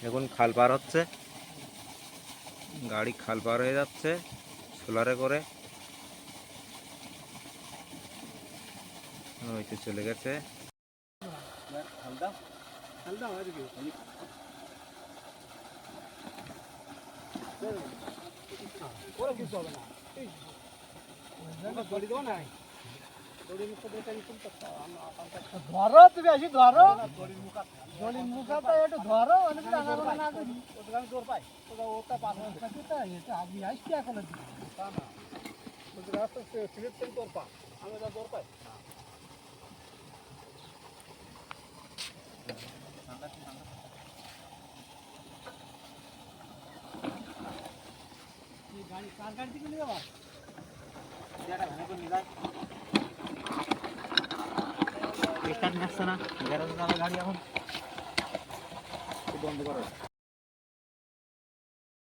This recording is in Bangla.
এখন খাল পার হচ্ছে, গাড়ি খাল পার হয়ে যাচ্ছে সোলারে করে। ওই তো চলে গেছে। ধরো তুমি আসি ধরো দড়ির মুখাটা একটু ধরো অনেক টাকা না করি ওটা আমি জোর পাই ওটা পাবো এটা আমি আসছি এখন না না ওই রাস্তা সিলেক্ট করে তোর পা আমি যা জোর পাই গাড়ি কার গাড়ি থেকে নিয়ে যাবা যেটা ভ্যানে করে নিয়ে যায় স্টার্ট নিচ্ছে না গ্যারেজে যাবে গাড়ি এখন বন্ধ করো।